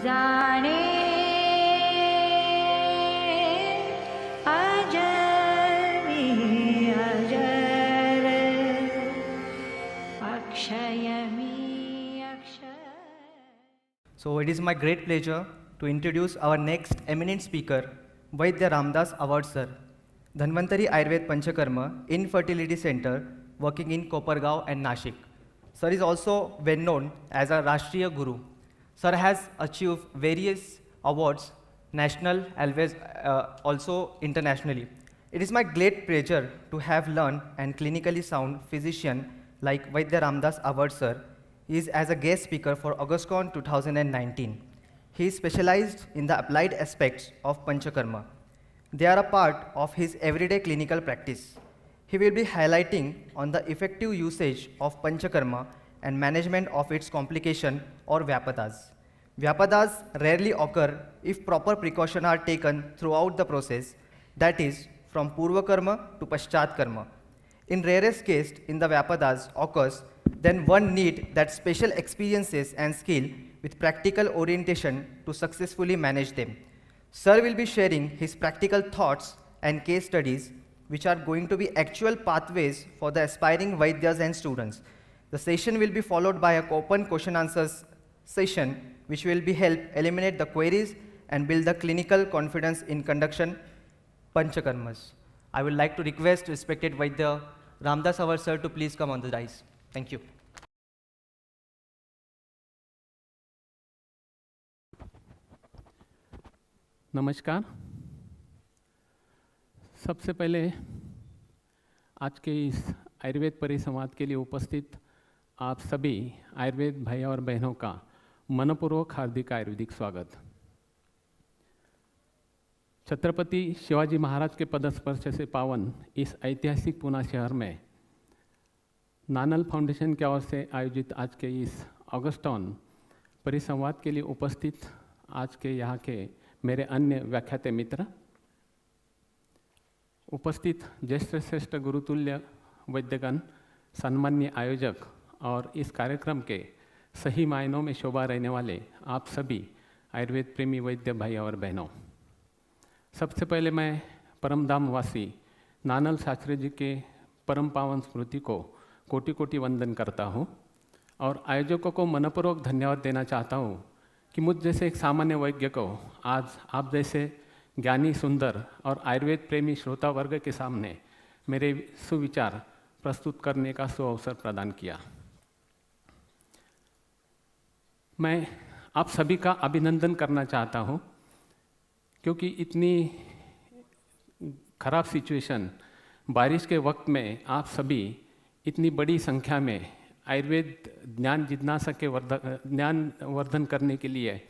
जाने अजरि अजर अक्षयमी Akshay. So it is my great pleasure to introduce our next eminent speaker, Vaidya Ramdas Award Sir, Dhanvantari Ayurved Panchakarma Infertility Center working in Kopargaon and Nashik. Sir is also well known as a Rashtriya Guru. Sir has achieved various awards, national, always, also internationally. It is my great pleasure to have learned and clinically sound physician like Vaidya Ramdas Award Sir. He is as a guest speaker for AugustCon 2019. He is specialized in the applied aspects of Panchakarma. They are a part of his everyday clinical practice. He will be highlighting on the effective usage of Panchakarma and management of its complication or Vyapadas. Vyapadas rarely occur if proper precautions are taken throughout the process, that is, from Purva Karma to Paschat Karma. In rarest case, in the Vyapadas occurs, then one need that special experiences and skill with practical orientation to successfully manage them. Sir will be sharing his practical thoughts and case studies which are going to be actual pathways for the aspiring Vaidyas and students. The session will be followed by an open question answers session which will be help eliminate the queries and build the clinical confidence in conduction Panchakarmas. I would like to request respected Vaidya Ramdas Award Sir to please come on the dais. Thank you. नमस्कार. सबसे पहले आज के इस आयुर्वेद परिसंवाद के लिए उपस्थित आप सभी आयुर्वेद भाई और बहनों का मनपूर्वक हार्दिक आयुर्वेदिक स्वागत. छत्रपति शिवाजी महाराज के पदस्पर्श से पावन इस ऐतिहासिक पूना शहर में नानल फाउंडेशन की ओर से आयोजित आज के इस ऑगस्टॉन परिसंवाद के लिए उपस्थित आज के यहाँ के मेरे अन्य व्याख्याते मित्र, उपस्थित ज्येष्ठ श्रेष्ठ गुरुतुल्य वैद्यगण, सम्मान्य आयोजक और इस कार्यक्रम के सही मायनों में शोभा रहने वाले आप सभी आयुर्वेद प्रेमी वैद्य भाई और बहनों, सबसे पहले मैं परमधामवासी नानल शास्त्री जी के परम पावन स्मृति को कोटि कोटि वंदन करता हूँ और आयोजकों को मनपूर्वक धन्यवाद देना चाहता हूँ कि मुझ जैसे एक सामान्य वैज्ञ को आज आप जैसे ज्ञानी, सुंदर और आयुर्वेद प्रेमी श्रोता वर्ग के सामने मेरे सुविचार प्रस्तुत करने का सुअवसर प्रदान किया. मैं आप सभी का अभिनंदन करना चाहता हूँ क्योंकि इतनी खराब सिचुएशन, बारिश के वक्त में आप सभी इतनी बड़ी संख्या में आयुर्वेद ज्ञान जिज्ञासा के ज्ञान वर्धन करने के लिए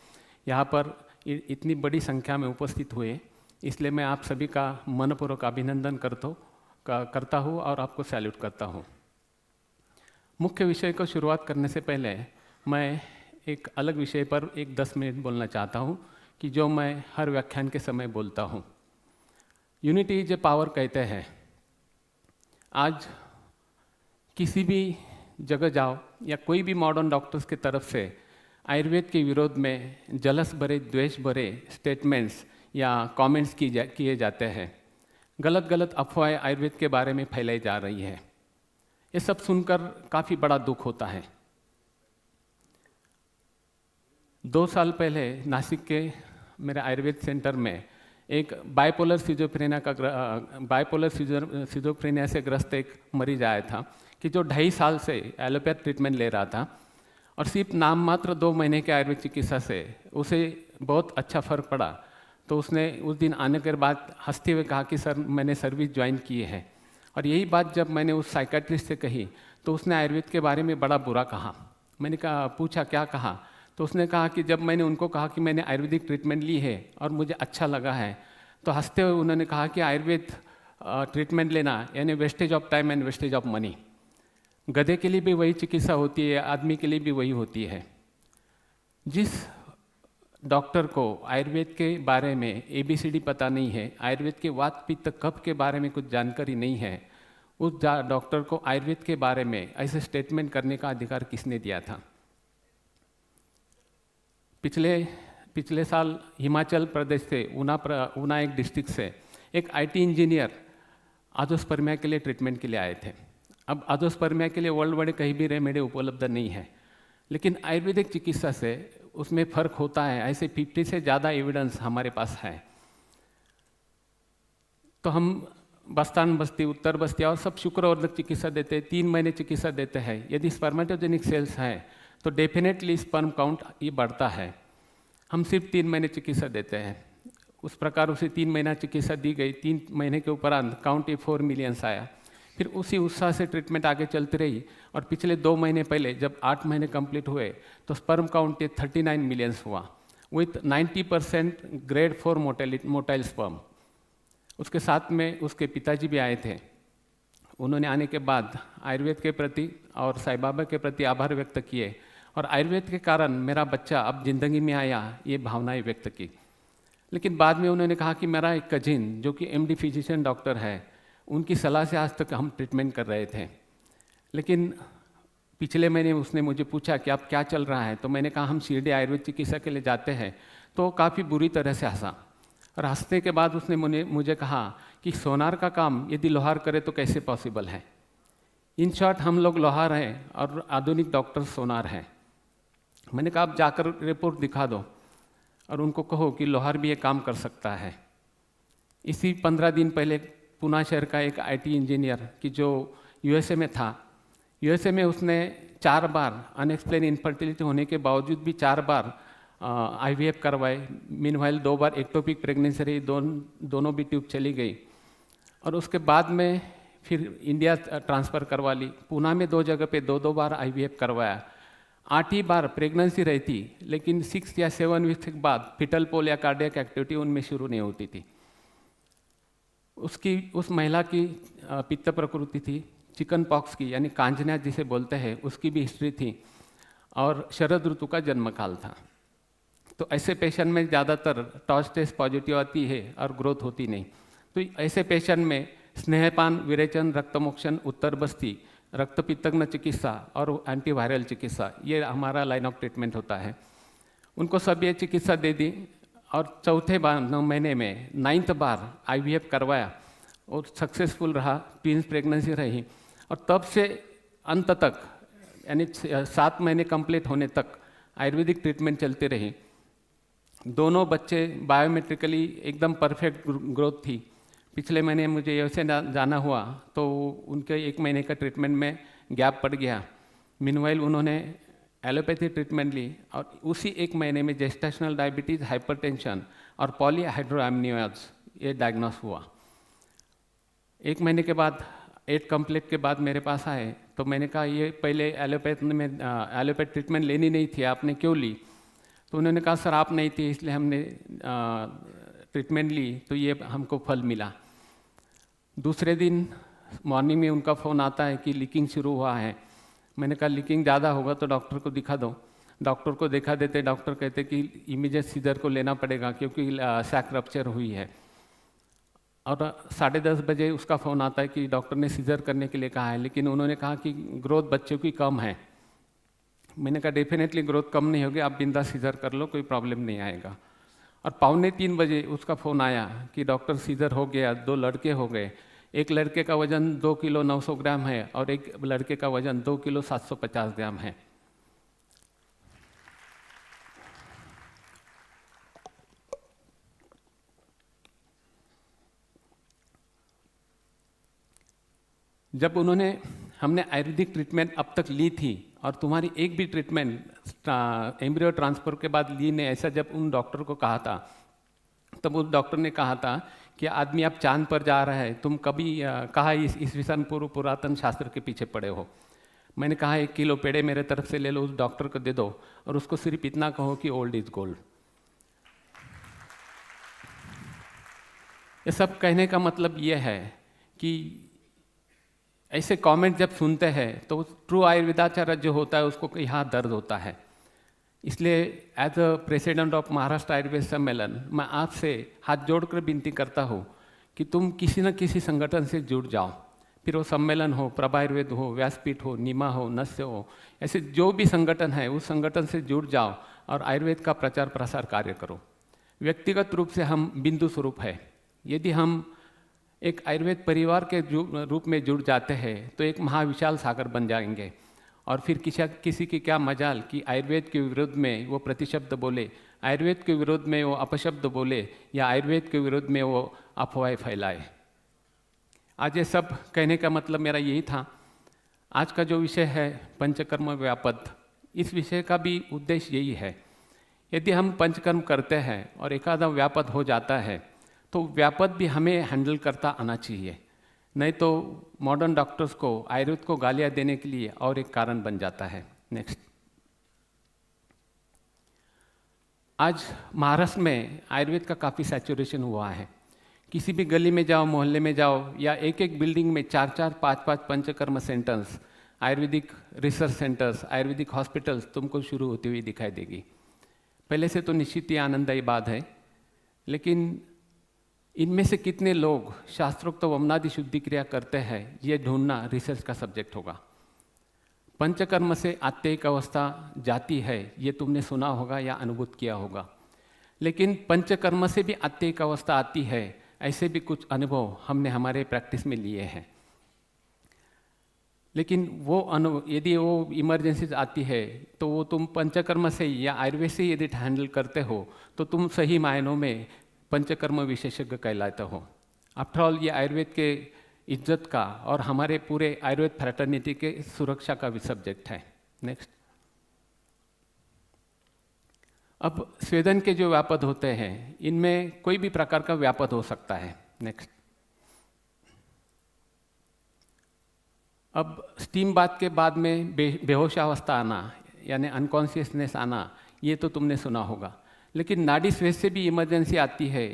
यहाँ पर इतनी बड़ी संख्या में उपस्थित हुए, इसलिए मैं आप सभी का मनपूर्वक अभिनंदन करता हूँ और आपको सैल्यूट करता हूँ. मुख्य विषय को शुरुआत करने से पहले मैं एक अलग विषय पर 10 मिनट बोलना चाहता हूँ कि जो मैं हर व्याख्यान के समय बोलता हूँ. यूनिटी इज ए पावर कहते हैं. आज किसी भी जगह जाओ या कोई भी मॉडर्न डॉक्टर्स की तरफ से आयुर्वेद के विरोध में जलस भरे, द्वेष भरे स्टेटमेंट्स या कमेंट्स किए जाते हैं. गलत गलत अफवाहें आयुर्वेद के बारे में फैलाई जा रही है. ये सब सुनकर काफ़ी बड़ा दुख होता है. 2 साल पहले नासिक के मेरे आयुर्वेद सेंटर में एक बाइपोलर सिजोफ्रेनिया से ग्रस्त एक मरीज आया था कि जो 2.5 साल से एलोपैथ ट्रीटमेंट ले रहा था और सिर्फ नाम मात्र 2 महीने के आयुर्वेद चिकित्सा से उसे बहुत अच्छा फर्क पड़ा. तो उसने उस दिन आने के बाद हंसते हुए कहा कि सर मैंने सर्विस ज्वाइन की है. और यही बात जब मैंने उस साइकेट्रिस्ट से कही तो उसने आयुर्वेद के बारे में बड़ा बुरा कहा. मैंने पूछा क्या कहा, तो उसने कहा कि जब मैंने उनको कहा कि मैंने आयुर्वेदिक ट्रीटमेंट ली है और मुझे अच्छा लगा है, तो हंसते हुए उन्होंने कहा कि आयुर्वेद ट्रीटमेंट लेना यानी wastage of time and wastage of money. गधे के लिए भी वही चिकित्सा होती है, आदमी के लिए भी वही होती है. जिस डॉक्टर को आयुर्वेद के बारे में ABCD पता नहीं है, आयुर्वेद के वात पित्त कफ के बारे में कुछ जानकारी नहीं है, उस डॉक्टर को आयुर्वेद के बारे में ऐसे स्टेटमेंट करने का अधिकार किसने दिया था? पिछले पिछले साल हिमाचल प्रदेश से ऊना एक डिस्ट्रिक्ट से एक आईटी इंजीनियर आजोस्पर्मिया के लिए ट्रीटमेंट के लिए आए थे। अब आजोस्पर्मिया के लिए वर्ल्ड वाइड कहीं भी रेमेडी उपलब्ध नहीं है, लेकिन आयुर्वेदिक चिकित्सा से उसमें फ़र्क होता है। ऐसे 50 से ज़्यादा एविडेंस हमारे पास है। तो हम बस्तान बस्ती, उत्तर बस्ती और सब शुक्रवर्धक चिकित्सा देते हैं, 3 महीने चिकित्सा देते हैं। यदि स्पर्मेटोजेनिक सेल्स हैं तो डेफिनेटली स्पर्म काउंट ये बढ़ता है। हम सिर्फ 3 महीने चिकित्सा देते हैं। उस प्रकार उसे 3 महीना चिकित्सा दी गई। 3 महीने के उपरांत काउंट ये 4 मिलियंस आया। फिर उसी उत्साह से ट्रीटमेंट आगे चलती रही और पिछले 2 महीने पहले जब 8 महीने कंप्लीट हुए तो स्पर्म काउंट ये 39 मिलियंस हुआ विथ 90% ग्रेड 4 मोटाइल स्पर्म। उसके साथ में उसके पिताजी भी आए थे। उन्होंने आने के बाद आयुर्वेद के प्रति और साईं बाबा के प्रति आभार व्यक्त किए और आयुर्वेद के कारण मेरा बच्चा अब जिंदगी में आया, ये भावनाएं व्यक्त की। लेकिन बाद में उन्होंने कहा कि मेरा एक कजिन जो कि एमडी फिजिशियन डॉक्टर है, उनकी सलाह से आज तक हम ट्रीटमेंट कर रहे थे। लेकिन पिछले महीने उसने मुझे पूछा कि अब क्या चल रहा है, तो मैंने कहा हम शिरडी आयुर्वेद चिकित्सा के लिए जाते हैं। तो काफ़ी बुरी तरह से हंसा और हंसने के बाद उसने मुझे कहा कि सोनार का काम यदि लोहार करे तो कैसे पॉसिबल है। इन शॉर्ट हम लोग लोहार हैं और आधुनिक डॉक्टर सोनार हैं। मैंने कहा आप जाकर रिपोर्ट दिखा दो और उनको कहो कि लोहार भी ये काम कर सकता है। इसी 15 दिन पहले पुणे शहर का एक आईटी इंजीनियर कि जो यूएसए में था, यूएसए में उसने 4 बार अनएक्सप्लेन इनफर्टिलिटी होने के बावजूद भी 4 बार आईवीएफ करवाए। मीनवाइल 2 बार एक्टोपिक प्रेगनेंसी रही, दोनों भी ट्यूब चली गई और उसके बाद में फिर इंडिया ट्रांसफ़र करवा ली। पुणे में 2 जगह पे 2 बार आईवीएफ करवाया। 8 ही बार प्रेगनेंसी रही थी, लेकिन 6 या 7 वीक्स के बाद फिटल पोल या कार्डियक एक्टिविटी उनमें शुरू नहीं होती थी। उस महिला की पित्त प्रकृति थी, चिकन पॉक्स की यानी कांजनिया जिसे बोलते हैं, उसकी भी हिस्ट्री थी और शरद ऋतु का जन्मकाल था। तो ऐसे पेशेंट में ज़्यादातर टॉर्च टेस्ट पॉजिटिव आती है और ग्रोथ होती नहीं। तो ऐसे पेशेंट में स्नेहपान, विरेचन, रक्तमोक्षण, उत्तर बस्ती, रक्तपित्तग्न चिकित्सा और एंटीवायरल चिकित्सा, ये हमारा लाइन ऑफ ट्रीटमेंट होता है। उनको सब ये चिकित्सा दे दी और चौथे बार 9 महीने में 9th बार आईवीएफ करवाया और सक्सेसफुल रहा। ट्विंस प्रेगनेंसी रही और तब से अंत तक यानी 7 महीने कंप्लीट होने तक आयुर्वेदिक ट्रीटमेंट चलती रही। दोनों बच्चे बायोमेट्रिकली एकदम परफेक्ट ग्रोथ थी। पिछले महीने मुझे यूएसए जाना हुआ तो उनके 1 महीने का ट्रीटमेंट में गैप पड़ गया। मीनवाइल उन्होंने एलोपैथी ट्रीटमेंट ली और उसी 1 महीने में जेस्टेशनल डायबिटीज़, हाइपरटेंशन और पॉलीहाइड्रोएमनियोज ये डायग्नोस हुआ। 1 महीने के बाद 8 कंप्लीट के बाद मेरे पास आए तो मैंने कहा ये पहले एलोपैथ ट्रीटमेंट लेनी नहीं थी, आपने क्यों ली? तो उन्होंने कहा सर आप नहीं थी इसलिए हमने ट्रीटमेंट ली तो ये हमको फल मिला। दूसरे दिन मॉर्निंग में उनका फ़ोन आता है कि लीकिंग शुरू हुआ है। मैंने कहा लीकिंग ज़्यादा होगा तो डॉक्टर को दिखा दो। डॉक्टर को दिखा देते, डॉक्टर कहते कि इमीडिएट सीजर को लेना पड़ेगा क्योंकि सैक रप्चर हुई है। और 10:30 बजे उसका फ़ोन आता है कि डॉक्टर ने सीजर करने के लिए कहा है, लेकिन उन्होंने कहा कि ग्रोथ बच्चों की कम है। मैंने कहा डेफिनेटली ग्रोथ कम नहीं होगी, आप बिंदास सीजर कर लो, कोई प्रॉब्लम नहीं आएगा। और 2:45 बजे उसका फ़ोन आया कि डॉक्टर सीजर हो गया, 2 लड़के हो गए। एक लड़के का वज़न 2 किलो 900 ग्राम है और एक लड़के का वज़न 2 किलो 750 ग्राम है। जब हमने आयुर्वेदिक ट्रीटमेंट अब तक ली थी और तुम्हारी एक भी ट्रीटमेंट एम्ब्रियो ट्रांसफर के बाद ली ने, ऐसा जब उन डॉक्टर को कहा था तब उस डॉक्टर ने कहा था कि आदमी आप चांद पर जा रहा है, तुम कभी कहा इस विषय पूर्व पुरातन शास्त्र के पीछे पड़े हो। मैंने कहा 1 किलो पेड़े मेरे तरफ से ले लो, उस डॉक्टर को दे दो और उसको सिर्फ इतना कहो कि ओल्ड इज गोल्ड। ये सब कहने का मतलब ये है कि ऐसे कमेंट जब सुनते हैं तो ट्रू आयुर्वेदाचार्य जो होता है उसको यहाँ दर्द होता है। इसलिए as a president of Maharashtra Ayurveda Sammelan मैं आपसे हाथ जोड़कर विनती करता हूँ कि तुम किसी न किसी संगठन से जुड़ जाओ। फिर वो सम्मेलन हो, प्रभा आयुर्वेद हो, व्यासपीठ हो, नीमा हो, नस्य हो, ऐसे जो भी संगठन है उस संगठन से जुड़ जाओ और आयुर्वेद का प्रचार प्रसार कार्य करो। व्यक्तिगत रूप से हम बिंदु स्वरूप है, यदि हम एक आयुर्वेद परिवार के रूप में जुड़ जाते हैं तो एक महाविशाल सागर बन जाएंगे। और फिर किसी की क्या मजाल कि आयुर्वेद के विरोध में वो प्रतिशब्द बोले, आयुर्वेद के विरोध में वो अपशब्द बोले, या आयुर्वेद के विरोध में वो अफवाहें फैलाए। आज ये सब कहने का मतलब मेरा यही था। आज का जो विषय है पंचकर्म व्यापद, इस विषय का भी उद्देश्य यही है। यदि हम पंचकर्म करते हैं और एकाधा व्यापद हो जाता है तो व्यापद भी हमें हैंडल करता आना चाहिए, नहीं तो मॉडर्न डॉक्टर्स को आयुर्वेद को गालियाँ देने के लिए और एक कारण बन जाता है। नेक्स्ट, आज महाराष्ट्र में आयुर्वेद का काफ़ी सैचुरेशन हुआ है। किसी भी गली में जाओ, मोहल्ले में जाओ, या एक एक बिल्डिंग में 4-4, 5-5 panchakarma centres, Ayurvedic research centres, Ayurvedic hospitals तुमको शुरू होती हुई दिखाई देगी। पहले से तो निश्चित ही आनंददायी बात है, लेकिन इनमें से कितने लोग शास्त्रोक्त वमनादि शुद्धि क्रिया करते हैं, ये ढूंढना रिसर्च का सब्जेक्ट होगा। पंचकर्म से आत्तिक अवस्था जाती है, ये तुमने सुना होगा या अनुभूत किया होगा, लेकिन पंचकर्म से भी आत्तिक अवस्था आती है, ऐसे भी कुछ अनुभव हमने हमारे प्रैक्टिस में लिए हैं। लेकिन वो यदि वो इमरजेंसी आती है तो वो तुम पंचकर्म से या आयुर्वेद से यदि हैंडल करते हो तो तुम सही मायनों में पंचकर्म विशेषज्ञ कहलाते हो। आफ्टर ऑल ये आयुर्वेद के इज्जत का और हमारे पूरे आयुर्वेद फ्रेटर्निटी के सुरक्षा का भी सब्जेक्ट है। नेक्स्ट, अब स्वेदन के जो व्यापद होते हैं इनमें कोई भी प्रकार का व्यापद हो सकता है। नेक्स्ट, अब स्टीम बाथ के बाद में बेहोशावस्था आना यानी अनकॉन्शियसनेस आना, ये तो तुमने सुना होगा, लेकिन नाड़ी स्वेद से भी इमरजेंसी आती है,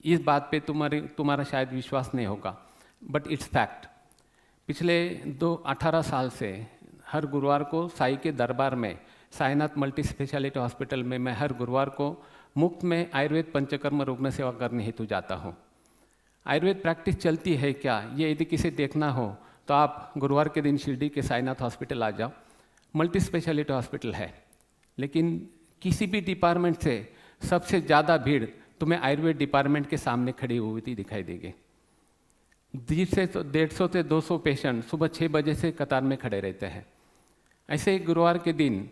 इस बात पे तुम्हारा शायद विश्वास नहीं होगा, बट इट्स फैक्ट। पिछले 18 साल से हर गुरुवार को साई के दरबार में, साईनाथ मल्टी स्पेशलिटी हॉस्पिटल में मैं हर गुरुवार को मुफ्त में आयुर्वेद पंचकर्म रुग्ण सेवा करने हेतु जाता हूँ। आयुर्वेद प्रैक्टिस चलती है क्या, ये यदि किसी देखना हो तो आप गुरुवार के दिन शिरडी के साईनाथ हॉस्पिटल आ जाओ। मल्टी स्पेशलिटी हॉस्पिटल है, लेकिन किसी भी डिपार्टमेंट से सबसे ज़्यादा भीड़ तुम्हें आयुर्वेद डिपार्टमेंट के सामने खड़ी हुई दिखाई देगी। 150 से 200 पेशेंट सुबह 6 बजे से कतार में खड़े रहते हैं। ऐसे ही गुरुवार के दिन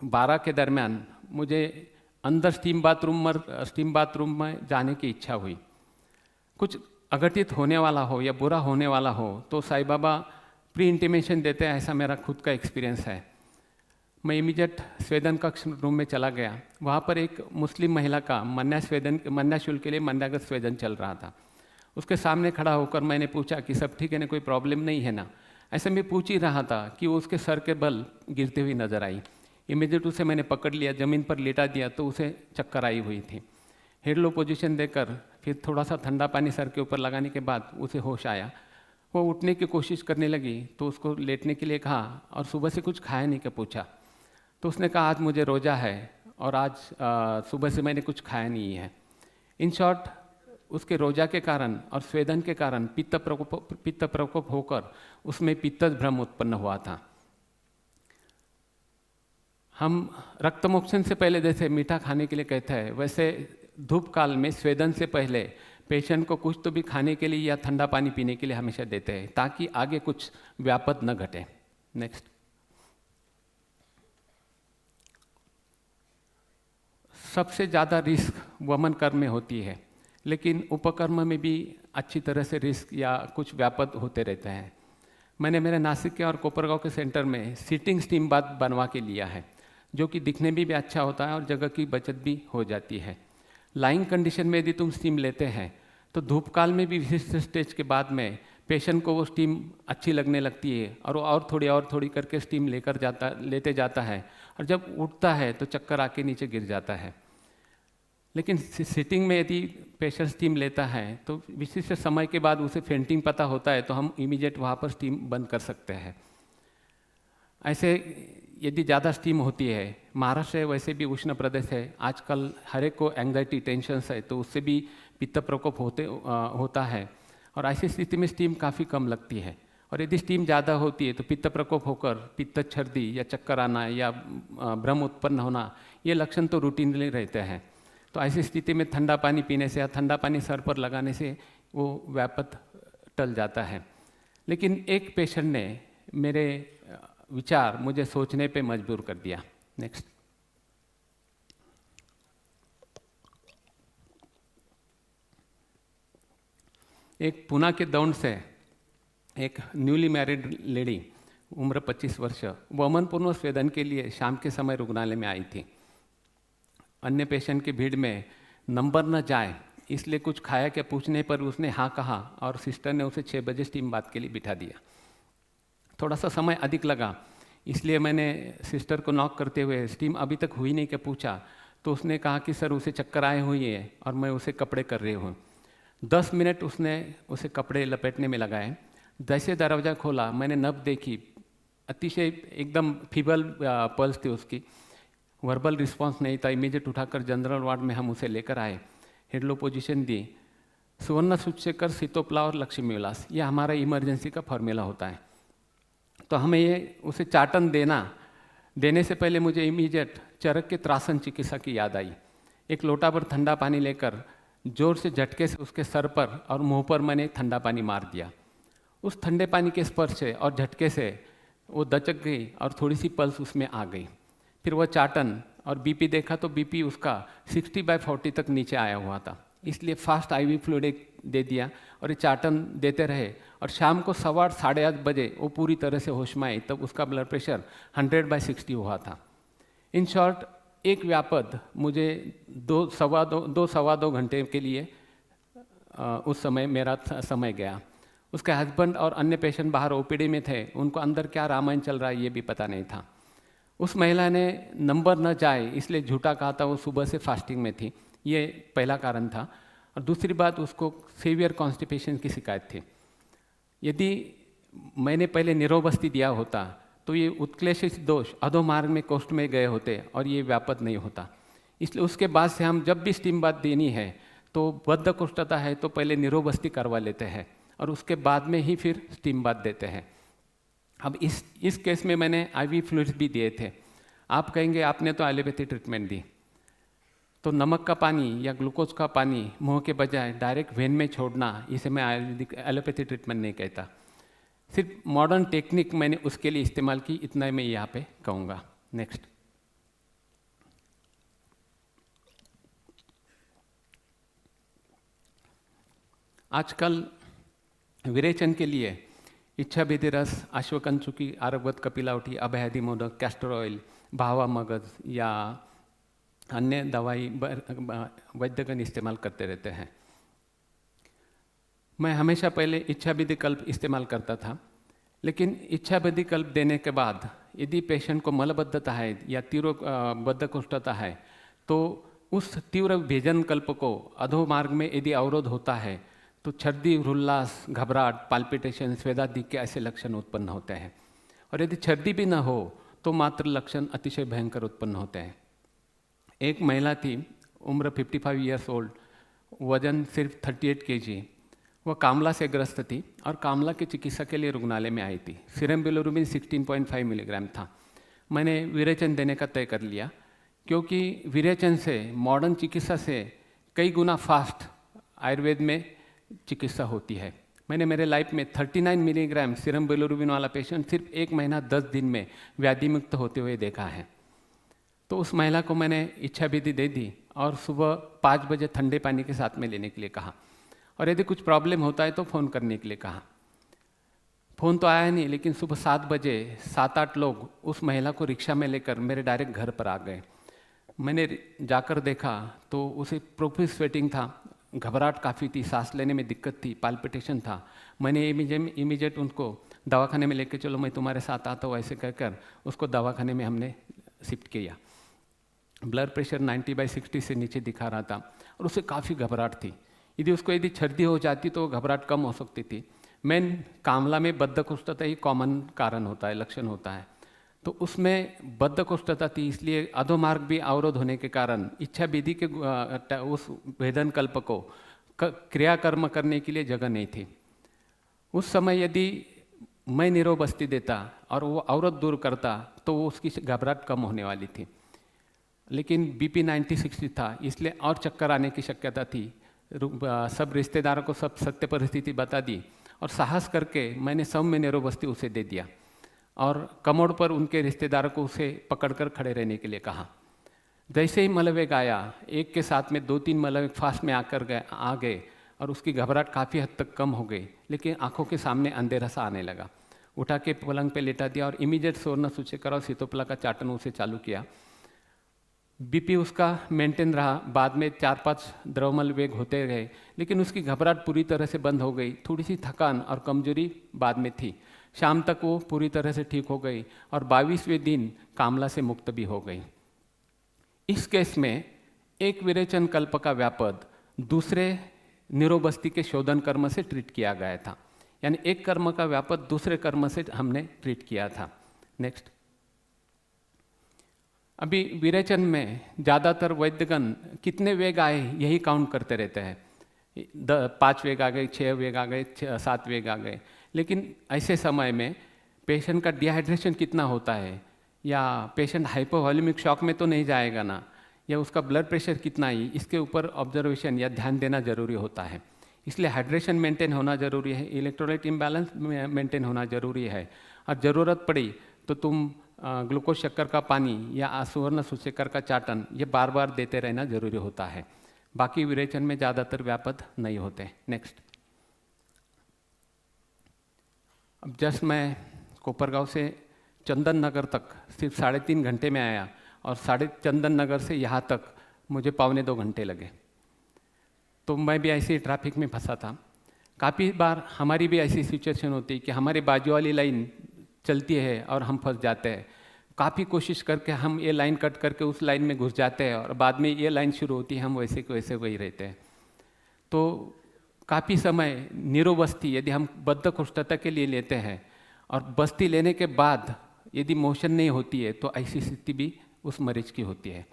12 के दरमियान मुझे अंदर स्टीम बाथरूम में जाने की इच्छा हुई। कुछ अघटित होने वाला हो या बुरा होने वाला हो तो साईं बाबा प्री इंटीमेशन देते हैं, ऐसा मेरा खुद का एक्सपीरियंस है। मैं इमीडिएट स्वेदन कक्ष रूम में चला गया। वहाँ पर एक मुस्लिम महिला का मन्या शुल्क के लिए मन्यागत स्वेदन चल रहा था। उसके सामने खड़ा होकर मैंने पूछा कि सब ठीक है ना, कोई प्रॉब्लम नहीं है ना। ऐसे मैं पूछ ही रहा था कि वो उसके सर के बल गिरते हुई नजर आई। इमीडिएट उसे मैंने पकड़ लिया, ज़मीन पर लेटा दिया तो उसे चक्कर आई हुई थी। हेड लो पोजीशन देकर फिर थोड़ा सा ठंडा पानी सर के ऊपर लगाने के बाद उसे होश आया। वो उठने की कोशिश करने लगी तो उसको लेटने के लिए कहा और सुबह से कुछ खाया नहीं, क्या पूछा तो उसने कहा आज मुझे रोज़ा है और आज सुबह से मैंने कुछ खाया नहीं है। इन शॉर्ट, उसके रोजा के कारण और स्वेदन के कारण पित्त प्रकोप होकर उसमें पित्तज भ्रम उत्पन्न हुआ था। हम रक्तमोक्षण से पहले जैसे मीठा खाने के लिए कहते हैं, वैसे धूप काल में स्वेदन से पहले पेशेंट को कुछ तो भी खाने के लिए या ठंडा पानी पीने के लिए हमेशा देते हैं ताकि आगे कुछ व्यापद न घटे। नेक्स्ट, सबसे ज़्यादा रिस्क वमन कर्म में होती है, लेकिन उपकर्म में भी अच्छी तरह से रिस्क या कुछ व्यापद होते रहते हैं। मैंने मेरे नासिक के और कोपरगांव के सेंटर में सीटिंग स्टीम बाथ बनवा के लिया है, जो कि दिखने में भी अच्छा होता है और जगह की बचत भी हो जाती है। लाइंग कंडीशन में यदि तुम स्टीम लेते हैं तो धूप काल में भी विशिष्ट स्टेज के बाद में पेशेंट को वो स्टीम अच्छी लगने लगती है और वो और थोड़ी करके स्टीम लेते जाता है और जब उठता है तो चक्कर आके नीचे गिर जाता है। लेकिन सिटिंग में यदि पेशेंट स्टीम लेता है तो विशिष्ट समय के बाद उसे फेंटिंग पता होता है तो हम इमीडिएट वहाँ पर स्टीम बंद कर सकते हैं। ऐसे यदि ज़्यादा स्टीम होती है, महाराष्ट्र है वैसे भी उष्ण प्रदेश है, आजकल हर एक को एंग्जाइटी टेंशन है तो उससे भी पित्त प्रकोप होता है और ऐसी स्थिति में स्टीम काफ़ी कम लगती है। और यदि स्टीम ज़्यादा होती है तो पित्त प्रकोप होकर पित्त छर्दी या चक्कर आना या भ्रम उत्पन्न होना, ये लक्षण तो रूटीनली रहते हैं। तो ऐसी स्थिति में ठंडा पानी पीने से या ठंडा पानी सर पर लगाने से वो व्यापत टल जाता है। लेकिन एक पेशेंट ने मेरे विचार मुझे सोचने पे मजबूर कर दिया। नेक्स्ट। एक पुणे के दौंड से एक न्यूली मैरिड लेडी, उम्र 25 वर्ष, वो अमनपूर्ण स्वेदन के लिए शाम के समय रुग्णालय में आई थी। अन्य पेशेंट की भीड़ में नंबर न जाए इसलिए कुछ खाया क्या पूछने पर उसने हाँ कहा और सिस्टर ने उसे 6 बजे स्टीम बात के लिए बिठा दिया। थोड़ा सा समय अधिक लगा, इसलिए मैंने सिस्टर को नॉक करते हुए स्टीम अभी तक हुई नहीं क्या पूछा, तो उसने कहा कि सर उसे चक्कर आए हुए हैं और मैं उसे कपड़े कर रही हूँ। 10 मिनट उसने उसे कपड़े लपेटने में लगाए। जैसे दरवाज़ा खोला मैंने नब्ज देखी, अतिशय एकदम फीबल पल्स थी उसकी, वर्बल रिस्पॉन्स नहीं था। इमीडिएट उठाकर जनरल वार्ड में हम उसे लेकर आए, हेडलो पोजीशन दी। सुवर्ण सूचकर सीतोपला और लक्ष्मी विलास, ये हमारा इमरजेंसी का फॉर्मूला होता है। तो हमें ये उसे चाटन देने से पहले मुझे इमीडिएट चरक के त्रासन चिकित्सा की याद आई। एक लोटा भर ठंडा पानी लेकर जोर से झटके से उसके सर पर और मुंह पर मैंने ठंडा पानी मार दिया। उस ठंडे पानी के स्पर्श से और झटके से वो दचक गई और थोड़ी सी पल्स उसमें आ गई। फिर वह चाटन और बीपी देखा तो बीपी उसका 60/40 तक नीचे आया हुआ था, इसलिए फास्ट IV फ्लूइड दे दिया और ये चाटन देते रहे। और शाम को 8:15 साढ़े 8 बजे वो पूरी तरह से होश में आई, तब उसका ब्लड प्रेशर 100/60 हुआ था। इन शॉर्ट एक व्यापद मुझे 2-2.25 घंटे के लिए उस समय मेरा समय गया। उसके हस्बैंड और अन्य पेशेंट बाहर OPD में थे, उनको अंदर क्या रामायण चल रहा है ये भी पता नहीं था। उस महिला ने नंबर न जाए इसलिए झूठा कहा था, वो सुबह से फास्टिंग में थी, ये पहला कारण था। और दूसरी बात, उसको सीवियर कॉन्स्टिपेशन की शिकायत थी। यदि मैंने पहले निरोबस्ती दिया होता तो ये उत्क्लेशित दोष अधोमार्ग में कोष्ठ में गए होते और ये व्यापक नहीं होता। इसलिए उसके बाद से हम जब भी स्टीम बात देनी है तो बद्धकोष्ठता है तो पहले निरोबस्ती करवा लेते हैं और उसके बाद में ही फिर स्टीम बात देते हैं। अब इस केस में मैंने IV फ्लूइड्स भी दिए थे। आप कहेंगे आपने तो एलोपैथी ट्रीटमेंट दी, तो नमक का पानी या ग्लूकोज का पानी मुंह के बजाय डायरेक्ट वेन में छोड़ना, इसे मैं एलोपैथी ट्रीटमेंट नहीं कहता। सिर्फ मॉडर्न टेक्निक मैंने उसके लिए इस्तेमाल की, इतना ही मैं यहाँ पे कहूँगा। नेक्स्ट। आजकल विरेचन के लिए इच्छाभेदी रस, अश्वकंचुकी, आरगवत कपिलावटी, अभयादि मोदक, कैस्टर ऑयल, भावा मगज या अन्य दवाई वैद्यगण इस्तेमाल करते रहते हैं। मैं हमेशा पहले इच्छाभेदी कल्प इस्तेमाल करता था, लेकिन इच्छाभेदी कल्प देने के बाद यदि पेशेंट को मलबद्धता है या तीव्र बद्धकोष्ठता है तो उस तीव्र भेजन कल्प को अधोमार्ग में यदि अवरोध होता है तो छर्दी, उल्लास, घबराहट, पाल्पिटेशन, स्वेदाधिक के ऐसे लक्षण उत्पन्न होते हैं। और यदि छर्दी भी न हो तो मात्र लक्षण अतिशय भयंकर उत्पन्न होते हैं। एक महिला थी, उम्र 55 ईयर्स ओल्ड, वजन सिर्फ 38 kg। वह कामला से ग्रस्त थी और कामला की चिकित्सा के लिए रुग्णालय में आई थी। सीरम बिलिरुबिन 16.5 मिलीग्राम था। मैंने विरेचन देने का तय कर लिया, क्योंकि विरेचन से मॉडर्न चिकित्सा से कई गुना फास्ट आयुर्वेद में चिकित्सा होती है। मैंने मेरे लाइफ में 39 मिलीग्राम सीरम बिलिरुबिन वाला पेशेंट सिर्फ 1 महीना 10 दिन में व्याधि मुक्त होते हुए देखा है। तो उस महिला को मैंने इच्छाभेदी दे दी और सुबह 5 बजे ठंडे पानी के साथ में लेने के लिए कहा, और यदि कुछ प्रॉब्लम होता है तो फ़ोन करने के लिए कहा। फ़ोन तो आया नहीं, लेकिन सुबह 7 बजे 7-8 लोग उस महिला को रिक्शा में लेकर मेरे डायरेक्ट घर पर आ गए। मैंने जाकर देखा तो उसे प्रोफिस स्वेटिंग था, घबराहट काफ़ी थी, सांस लेने में दिक्कत थी, पाल्पिटेशन था। मैंने इमीडिएट उनको दवाखाने में लेके चलो, मैं तुम्हारे साथ आता हूँ, ऐसे कहकर उसको दवाखाने में हमने शिफ्ट किया। ब्लड प्रेशर 90/60 से नीचे दिखा रहा था और उसे काफ़ी घबराहट थी। यदि छर्दी हो जाती तो घबराहट कम हो सकती थी। मेन कामला में बद्धकोष्ठता ही कॉमन कारण होता है, लक्षण होता है। तो उसमें बद्धकोष्ठता थी, इसलिए अधोमार्ग भी अवरोध होने के कारण इच्छाभेदी के उस वेदन कल्प को क्रियाकर्म करने के लिए जगह नहीं थी। उस समय यदि मैं नीरो बस्ती देता और वो औरत दूर करता तो वो उसकी घबराहट कम होने वाली थी। लेकिन बीपी 90-60 था, इसलिए और चक्कर आने की शक्यता थी। सब रिश्तेदारों को सब सत्य परिस्थिति बता दी और साहस करके मैंने सब में नीरो बस्ती उसे दे दिया और कमोड पर उनके रिश्तेदारों को उसे पकड़कर खड़े रहने के लिए कहा। जैसे ही मलवेग आया, एक के साथ में 2-3 मलवेग फास्ट में आ गए और उसकी घबराहट काफ़ी हद तक कम हो गई, लेकिन आंखों के सामने अंधेरा सा आने लगा। उठा के पलंग पे लेटा दिया और इमीडिएट सोरना सूचेकर और सीतोपला का चाटन उसे चालू किया। बीपी उसका मेंटेन रहा, बाद में 4-5 द्रवमल वेग होते गए, लेकिन उसकी घबराहट पूरी तरह से बंद हो गई। थोड़ी सी थकान और कमजोरी बाद में थी। शाम तक वो पूरी तरह से ठीक हो गई और 22वें दिन कामला से मुक्त भी हो गई। इस केस में एक विरेचन कल्प का व्यापद दूसरे निरोबस्ती के शोधन कर्म से ट्रीट किया गया था, यानी एक कर्म का व्यापद दूसरे कर्म से हमने ट्रीट किया था। नेक्स्ट। अभी विरेचन में ज़्यादातर वैद्यगण कितने वेग आए यही काउंट करते रहते हैं। 5 वेग आ गए, 6 वेग आ गए, 7 वेग आ गए, लेकिन ऐसे समय में पेशेंट का डिहाइड्रेशन कितना होता है, या पेशेंट हाइपोवॉल्यूमिक शॉक में तो नहीं जाएगा ना, या उसका ब्लड प्रेशर कितना ही, इसके ऊपर ऑब्जर्वेशन या ध्यान देना जरूरी होता है। इसलिए हाइड्रेशन मेंटेन होना जरूरी है, इलेक्ट्रोलाइट इम्बैलेंस मेंटेन होना जरूरी है, और ज़रूरत पड़ी तो तुम ग्लूकोज शक्कर का पानी या सुवर्ण सूचेकर का चाटन ये बार बार देते रहना जरूरी होता है। बाकी विरेचन में ज़्यादातर व्यापद नहीं होते। नेक्स्ट। अब जस्ट मैं कोपरगांव से चंदन नगर तक सिर्फ 3.5 घंटे में आया और चंदन नगर से यहाँ तक मुझे 1.25 घंटे लगे। तो मैं भी ऐसे ही ट्रैफिक में फंसा था। काफ़ी बार हमारी भी ऐसी सिचुएशन होती है कि हमारे बाजू वाली लाइन चलती है और हम फंस जाते हैं। काफ़ी कोशिश करके हम ये लाइन कट करके उस लाइन में घुस जाते हैं और बाद में ये लाइन शुरू होती है, हम वैसे के वैसे वही रहते हैं। तो काफ़ी समय नीरो बस्ती यदि हम बद्ध कुष्ठता के लिए लेते हैं और बस्ती लेने के बाद यदि मोशन नहीं होती है तो ऐसी स्थिति भी उस मरीज की होती है।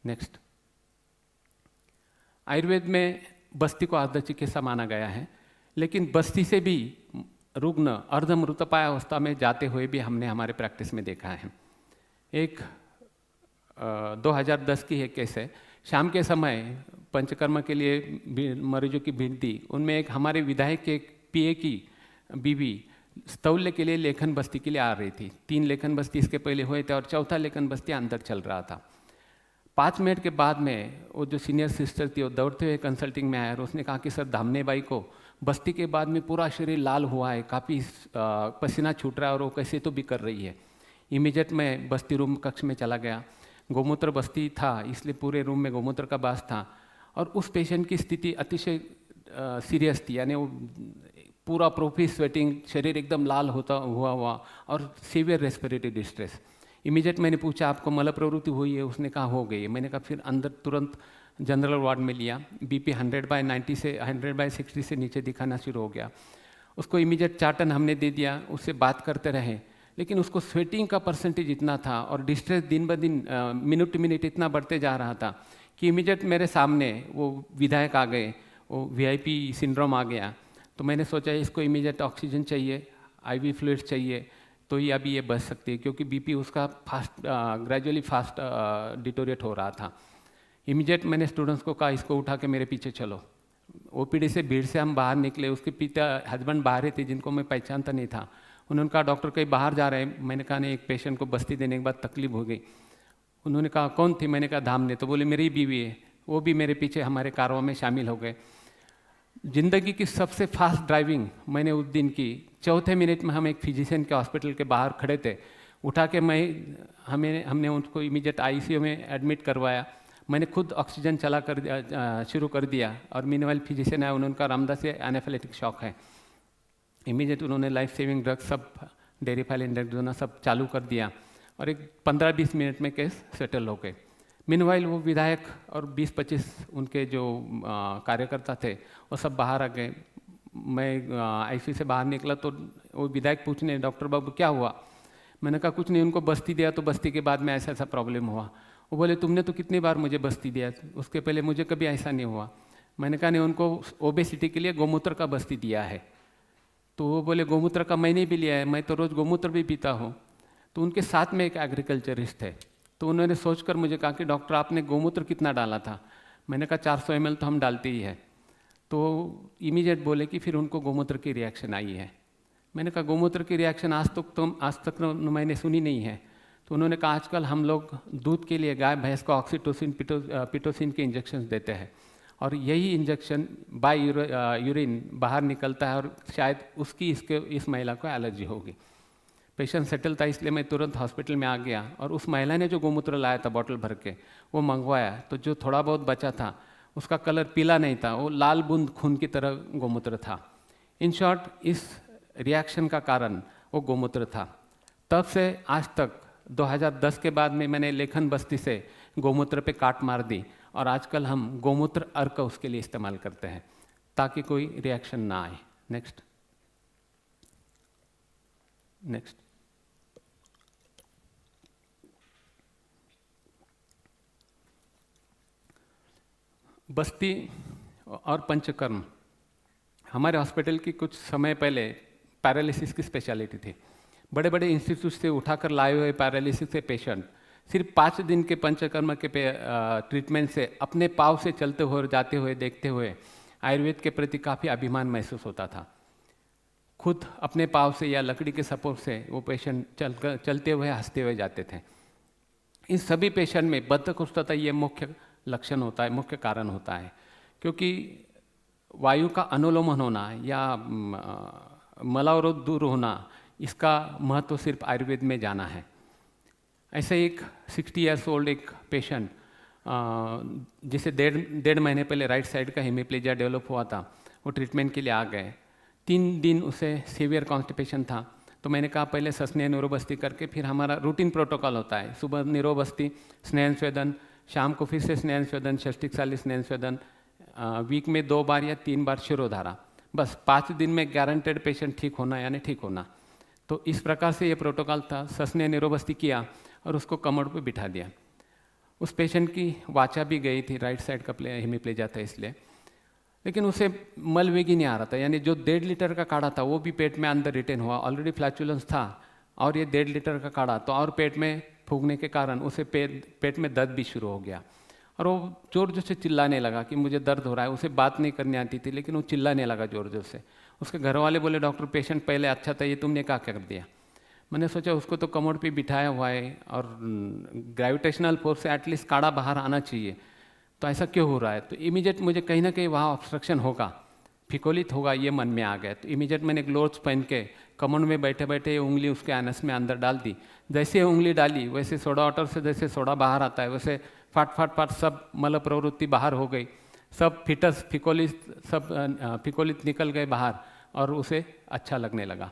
नेक्स्ट। आयुर्वेद में बस्ती को आर्ध चिकित्सा माना गया है, लेकिन बस्ती से भी रुग्ण अर्धमृतपाय अवस्था में जाते हुए भी हमने हमारे प्रैक्टिस में देखा है। एक 2010 की एक केस है। शाम के समय पंचकर्म के लिए मरीजों की भीड़ थी। उनमें एक हमारे विधायक के पीए की बीवी स्थौल्य के लिए लेखन बस्ती के लिए आ रही थी। 3 लेखन बस्ती इसके पहले हुए थे और चौथा लेखन बस्ती अंदर चल रहा था। 5 मिनट के बाद में वो जो सीनियर सिस्टर थी वो दौड़ते हुए कंसल्टिंग में आया और उसने कहा कि सर धामने बाई को बस्ती के बाद में पूरा शरीर लाल हुआ है, काफ़ी पसीना छूट रहा है और वो कैसे तो भी कर रही है। इमीडिएट मैं बस्ती रूम कक्ष में चला गया। गोमूत्र बस्ती था इसलिए पूरे रूम में गोमूत्र का बास था और उस पेशेंट की स्थिति अतिशय सीरियस थी, यानी वो पूरा प्रोफी स्वेटिंग, शरीर एकदम लाल होता हुआ और सीवियर रेस्पिरेटरी डिस्ट्रेस। इमीडिएट मैंने पूछा आपको मल प्रवृत्ति हुई है? उसने कहा हो गई है। मैंने कहा फिर अंदर तुरंत जनरल वार्ड में लिया। बीपी 100/90 से 100/60 से नीचे दिखाना शुरू हो गया। उसको इमीडिएट चाटन हमने दे दिया, उससे बात करते रहे, लेकिन उसको स्वेटिंग का परसेंटेज इतना था और डिस्ट्रेस दिन ब दिन मिनट टू मिनट इतना बढ़ते जा रहा था कि इमीडिएट मेरे सामने वो विधायक आ गए, वो वीआईपी सिंड्रोम आ गया। तो मैंने सोचा इसको इमीडिएट ऑक्सीजन चाहिए, आईवी फ्लूइड्स चाहिए, तो ये अभी ये बच सकती है, क्योंकि बीपी उसका ग्रेजुअली फास्ट डिटोरिएट हो रहा था। इमीडिएट मैंने स्टूडेंट्स को कहा इसको उठा के मेरे पीछे चलो। ओपीडी से भीड़ से हम बाहर निकले। उसके पिता हस्बैंड बाहर ही थे जिनको मैं पहचानता नहीं था। उन्होंने कहा डॉक्टर कहीं बाहर जा रहे हैं। मैंने कहा नहीं, एक पेशेंट को बस्ती देने के बाद तकलीफ हो गई। उन्होंने कहा कौन थी? मैंने कहा धामने। तो बोले मेरी बीवी है। वो भी मेरे पीछे हमारे कारवां में शामिल हो गए। जिंदगी की सबसे फास्ट ड्राइविंग मैंने उस दिन की। चौथे मिनट में हम एक फिजिशियन के हॉस्पिटल के बाहर खड़े थे। उठा के हमने उनको इमीडिएट आईसीयू में एडमिट करवाया। मैंने खुद ऑक्सीजन चला कर शुरू कर दिया और मीनवाइल फिजिशियन आया। उन्होंने कहा रामदास से एनाफिलेटिक शॉक है। इमीडिएट उन्होंने लाइफ सेविंग ड्रग्स सब डेरिफाइल इंडेक्सोना सब चालू कर दिया और एक 15-20 मिनट में केस सेटल हो गए। मीनवाइल वो विधायक और 20-25 उनके जो कार्यकर्ता थे वो सब बाहर आ गए। मैं आईसीयू से बाहर निकला तो वो विधायक पूछने डॉक्टर बाबू क्या हुआ? मैंने कहा कुछ नहीं, उनको बस्ती दिया तो बस्ती के बाद में ऐसा ऐसा प्रॉब्लम हुआ। वो बोले तुमने तो कितनी बार मुझे बस्ती दिया, उसके पहले मुझे कभी ऐसा नहीं हुआ। मैंने कहा नहीं, उनको ओबेसिटी के लिए गोमूत्र का बस्ती दिया है। तो वो बोले गोमूत्र का मैंने भी लिया है, मैं तो रोज़ गोमूत्र भी पीता हूँ। तो उनके साथ में एक एग्रीकल्चरिस्ट है, तो उन्होंने सोचकर मुझे कहा कि डॉक्टर आपने गोमूत्र कितना डाला था? मैंने कहा 400 ml तो हम डालते ही है। तो इमीडिएट बोले कि फिर उनको गोमूत्र की रिएक्शन आई है। मैंने कहा गोमूत्र की रिएक्शन आज तक तो मैंने सुनी नहीं है। तो उन्होंने कहा आजकल हम लोग दूध के लिए गाय भैंस को ऑक्सीटोसिन पिटोसिन के इंजेक्शन देते हैं, और यही इंजेक्शन बाय यूरिन बाहर निकलता है और शायद उसकी इस महिला को एलर्जी होगी। पेशेंट सेटल था, इसलिए मैं तुरंत हॉस्पिटल में आ गया, और उस महिला ने जो गोमूत्र लाया था बॉटल भर के वो मंगवाया। तो जो थोड़ा बहुत बचा था उसका कलर पीला नहीं था, वो लाल बूंद खून की तरह गोमूत्र था। इन शॉर्ट, इस रिएक्शन का कारण वो गोमूत्र था। तब से आज तक 2010 के बाद में मैंने लेखन बस्ती से गोमूत्र पे काट मार दी, और आजकल हम गोमूत्र अर्क उसके लिए इस्तेमाल करते हैं ताकि कोई रिएक्शन ना आए। नेक्स्ट। बस्ती और पंचकर्म। हमारे हॉस्पिटल की कुछ समय पहले पैरालिसिस की स्पेशलिटी थी। बड़े बड़े इंस्टीट्यूट से उठाकर लाए हुए पैरालिसिस के पेशेंट सिर्फ 5 दिन के पंचकर्म के ट्रीटमेंट से अपने पाँव से चलते हुए, जाते हुए, देखते हुए आयुर्वेद के प्रति काफ़ी अभिमान महसूस होता था। खुद अपने पाँव से या लकड़ी के सपोर्ट से वो पेशेंट चलते हुए, हंसते हुए जाते थे। इन सभी पेशेंट में बद्धकोष्ठता ये मुख्य लक्षण होता है, मुख्य कारण होता है, क्योंकि वायु का अनुलोमन होना या मलावरोध दूर होना, इसका महत्व सिर्फ आयुर्वेद में जाना है। ऐसे एक 60 ईयर्स ओल्ड एक पेशेंट जिसे डेढ़ महीने पहले राइट साइड का हेमिप्लेजिया डेवलप हुआ था, वो ट्रीटमेंट के लिए आ गए। 3 दिन उसे सीवियर कॉन्स्टिपेशन था। तो मैंने कहा पहले सस्नेह निरोबस्ती करके, फिर हमारा रूटीन प्रोटोकॉल होता है, सुबह निरोबस्ती, स्नेहन स्वेदन, शाम को फिर से स्नेहन स्वेदन, षष्टिकशाली स्नेहन स्वेदन, वीक में 2 बार या 3 बार शिरोधारा। बस 5 दिन में गारंटेड पेशेंट ठीक होना यानी ठीक होना। तो इस प्रकार से ये प्रोटोकॉल था। सस्नेह निरोबस्ती किया और उसको कमर पे बिठा दिया। उस पेशेंट की वाचा भी गई थी, राइट साइड का हेमिप्लेजिया था इसलिए, लेकिन उसे मल वेग ही नहीं आ रहा था, यानी जो 1.5 लीटर का काढ़ा था वो भी पेट में अंदर रिटेन हुआ। ऑलरेडी फ्लैचुलेंस था और ये 1.5 लीटर का काढ़ा, तो और पेट में फूंकने के कारण उसे पेट में दर्द भी शुरू हो गया, और वो जोर जोर से चिल्लाने लगा कि मुझे दर्द हो रहा है। उसे बात नहीं करनी आती थी, लेकिन वो चिल्लाने लगा जोर जोर से। उसके घर वाले बोले डॉक्टर पेशेंट पहले अच्छा था, ये तुमने क्या कर दिया? मैंने सोचा उसको तो कमर पे बिठाया हुआ है और ग्रेविटेशनल फोर्स से एटलीस्ट काढ़ा बाहर आना चाहिए, तो ऐसा क्यों हो रहा है? तो इमीडिएट मुझे कहीं ना कहीं वहाँ ऑब्स्ट्रक्शन होगा, फिकोलित होगा, ये मन में आ गया। तो इमीडिएट मैंने ग्लोव्स पहन के कमर में बैठे बैठे उंगली उसके एनस में अंदर डाल दी। जैसे उंगली डाली वैसे सोडा वाटर से जैसे सोडा बाहर आता है वैसे फाट फाट फाट सब मल प्रवृत्ति बाहर हो गई, सब फिटस फिकोलित निकल गए बाहर और उसे अच्छा लगने लगा।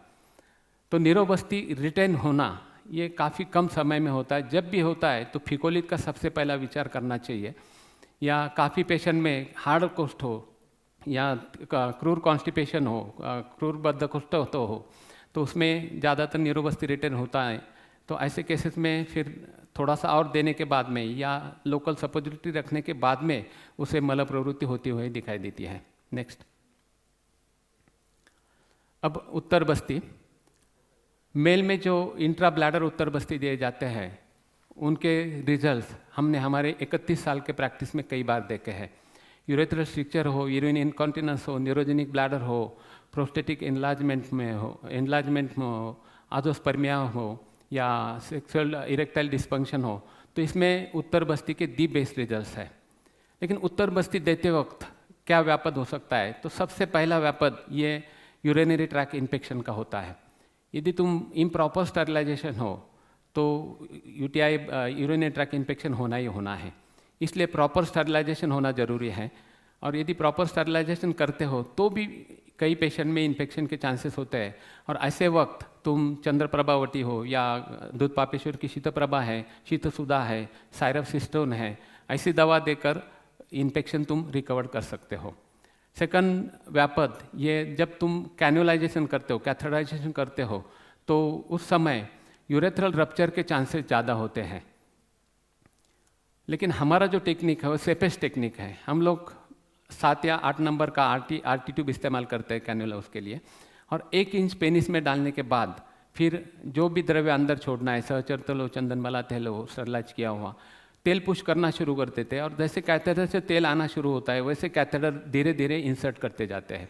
तो निरोबस्ती रिटेन होना ये काफ़ी कम समय में होता है। जब भी होता है तो फिकोलित का सबसे पहला विचार करना चाहिए। या काफ़ी पेशेंट में हार्ड कोष्ठ हो या क्रूर कॉन्स्टिपेशन हो, क्रूर बद्धकोष्ठ हो, तो उसमें ज़्यादातर निरोबस्ती रिटेन होता है। तो ऐसे केसेस में फिर थोड़ा सा और देने के बाद में या लोकल सपोजिटरी रखने के बाद में उसे मल प्रवृत्ति होती हुई दिखाई देती है। नेक्स्ट। अब उत्तर बस्ती। मेल में जो इंट्रा ब्लैडर उत्तर बस्ती दिए जाते हैं उनके रिजल्ट्स हमने हमारे 31 साल के प्रैक्टिस में कई बार देखे हैं। यूरेथ्रल स्ट्रक्चर हो, यूरिन इनकॉन्टिनेंस हो, न्यूरोजेनिक ब्लैडर हो, प्रोस्टेटिक एनलार्जमेंट में हो, आजोस्पर्मिया हो या सेक्सुअल इरेक्टाइल डिस्फंक्शन हो, तो इसमें उत्तर बस्ती के दी बेस्ट रिजल्ट्स है। लेकिन उत्तर बस्ती देते वक्त क्या व्यापद हो सकता है? तो सबसे पहला व्यापद ये यूरिनरी ट्रैक इन्फेक्शन का होता है। यदि तुम इम्प्रॉपर स्टरलाइजेशन हो तो यूटीआई यूरिनरी ट्रैक इन्फेक्शन होना ही होना है, इसलिए प्रॉपर स्टरलाइजेशन होना ज़रूरी है। और यदि प्रॉपर स्टरलाइजेशन करते हो तो भी कई पेशेंट में इन्फेक्शन के चांसेस होते हैं। और ऐसे वक्त तुम चंद्रप्रभावती हो या दूध पापेश्वर की शीतप्रभा है, शीतसुधा है, साइरफसिस्टोन है, ऐसी दवा देकर इन्फेक्शन तुम रिकवर कर सकते हो। सेकंड व्यापद ये जब तुम कैन्युलाइजेशन करते हो, कैथेटराइजेशन करते हो, तो उस समय यूरेथ्रल रप्चर के चांसेस ज़्यादा होते हैं। लेकिन हमारा जो टेक्निक है वो सेफेस्ट टेक्निक है। हम लोग 7 या 8 नंबर का आरटी ट्यूब इस्तेमाल करते हैं कैन्युला उसके लिए, और 1 इंच पेनिस में डालने के बाद फिर जो भी द्रव्य अंदर छोड़ना है, सहचर तेल हो, चंदन वाला तेल हो, स्टरलाइज किया हुआ, तेल पुश करना शुरू करते थे। और जैसे कैथेटर से तेल आना शुरू होता है वैसे कैथेटर धीरे धीरे इंसर्ट करते जाते हैं।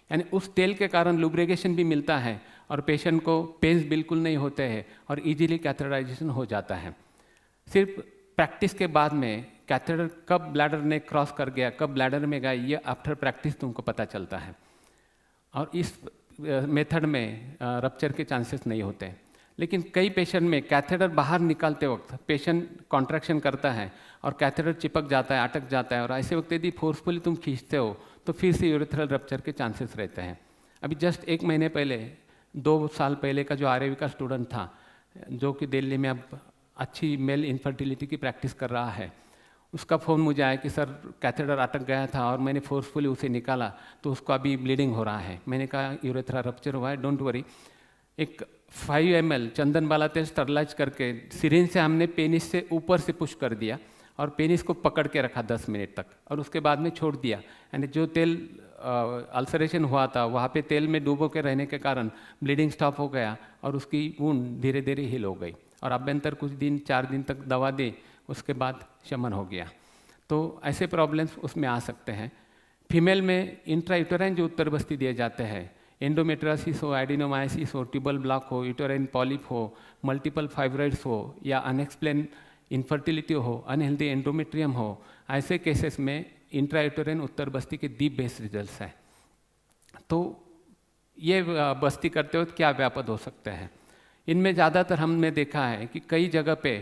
यानी उस तेल के कारण लुब्रिकेशन भी मिलता है और पेशेंट को पेन्स बिल्कुल नहीं होते हैं और इजीली कैथेटराइजेशन हो जाता है। सिर्फ प्रैक्टिस के बाद में कैथेटर कब ब्लैडर ने क्रॉस कर गया, कब ब्लैडर में गया, ये आफ्टर प्रैक्टिस तुमको पता चलता है। और इस मेथड में रप्चर के चांसेस नहीं होते। लेकिन कई पेशेंट में कैथेटर बाहर निकालते वक्त पेशेंट कॉन्ट्रैक्शन करता है और कैथेटर चिपक जाता है, अटक जाता है, और ऐसे वक्त यदि फोर्सफुली तुम खींचते हो तो फिर से यूरेथ्रल रप्चर के चांसेस रहते हैं। अभी जस्ट 1 महीने पहले, 2 साल पहले का जो आरएवी का स्टूडेंट था, जो कि दिल्ली में अब अच्छी मेल इनफर्टिलिटी की प्रैक्टिस कर रहा है, उसका फ़ोन मुझे आया कि सर कैथेटर अटक गया था और मैंने फोर्सफुली उसे निकाला तो उसको अभी ब्लीडिंग हो रहा है। मैंने कहा यूरेथ्रा रप्चर हुआ है, डोंट वरी। एक 5 ml चंदन वाला तेल स्टरलाइज करके सिरिंज से हमने पेनिस से ऊपर से पुश कर दिया और पेनिस को पकड़ के रखा 10 मिनट तक और उसके बाद में छोड़ दिया। यानी जो तेल अल्सरेशन हुआ था वहाँ पे तेल में डूबो के रहने के कारण ब्लीडिंग स्टॉप हो गया और उसकी वुंड धीरे धीरे हील हो गई और अभ्यंतर कुछ दिन 4 दिन तक दवा दी, उसके बाद शमन हो गया। तो ऐसे प्रॉब्लम्स उसमें आ सकते हैं। फीमेल में इंट्रायूटेराइन जो उत्तर बस्ती दिए जाते हैं, एंडोमेट्रियोसिस हो, एडिनोमायोसिस हो, ट्यूबल ब्लॉक हो, यूटेराइन पॉलिप हो, मल्टीपल फाइब्रॉइड्स हो या अनएक्सप्लेन इनफर्टिलिटी हो, अनहेल्दी एंडोमेट्रियम हो, ऐसे केसेस में इंट्रायूटेराइन उत्तर बस्ती के दी बेस्ट रिजल्ट्स हैं। तो ये बस्ती करते वक्त क्या व्यापद हो सकते हैं? इनमें ज़्यादातर हमने देखा है कि कई जगह पे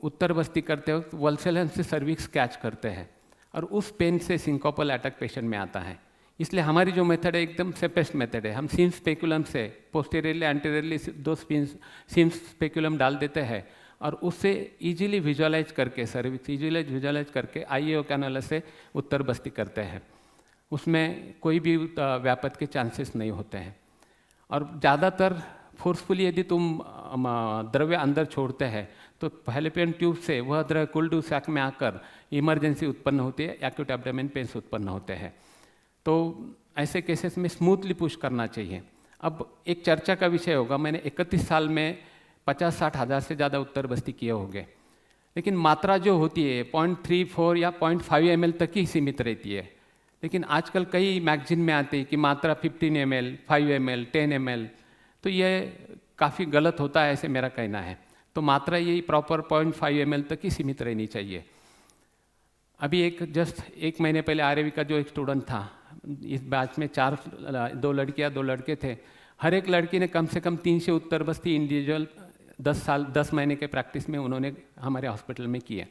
उत्तर बस्ती करते वक्त वल्सेलन से सर्विक्स कैच करते हैं और उस पेन से सिंकोपल अटैक पेशेंट में आता है। इसलिए हमारी जो मेथड है एकदम सेफेस्ट मेथड है। हम सीम स्पेकुलम से पोस्टीरियरली एंटीरियरली 2 सीम स्पेकुलम डाल देते हैं और उससे इजीली विजुअलाइज करके, सर्विक्स इजीली विजुअलाइज करके आईएओ कैनुला से उत्तर बस्ती करते हैं। उसमें कोई भी व्यापत के चांसेस नहीं होते हैं। और ज़्यादातर फोर्सफुली यदि तुम द्रव्य अंदर छोड़ते हैं तो फैलोपियन ट्यूब से वह द्रव्य कुल्डू सैक में आकर इमरजेंसी उत्पन्न होती है, एक्यूट एब्डोमेन पेन्स उत्पन्न होते हैं। तो ऐसे केसेस में स्मूथली पुश करना चाहिए। अब एक चर्चा का विषय होगा, मैंने 31 साल में 50-60 हज़ार से ज़्यादा उत्तर बस्ती किए होंगे, लेकिन मात्रा जो होती है 0.34 या 0.5 ml तक ही सीमित रहती है। लेकिन आजकल कई मैगजीन में आते हैं कि मात्रा 15 ml, 5 ml, 10 ml, तो ये काफ़ी गलत होता है, ऐसे मेरा कहना है। तो मात्रा यही प्रॉपर 0.5 ml तक ही सीमित रहनी चाहिए। अभी जस्ट 1 महीने पहले आरएवी का जो एक स्टूडेंट था, इस बैच में 2 लड़कियां 2 लड़के थे, हर एक लड़की ने कम से कम 300 उत्तर बस्ती इंडिविजुअल 10 महीने के प्रैक्टिस में उन्होंने हमारे हॉस्पिटल में किए।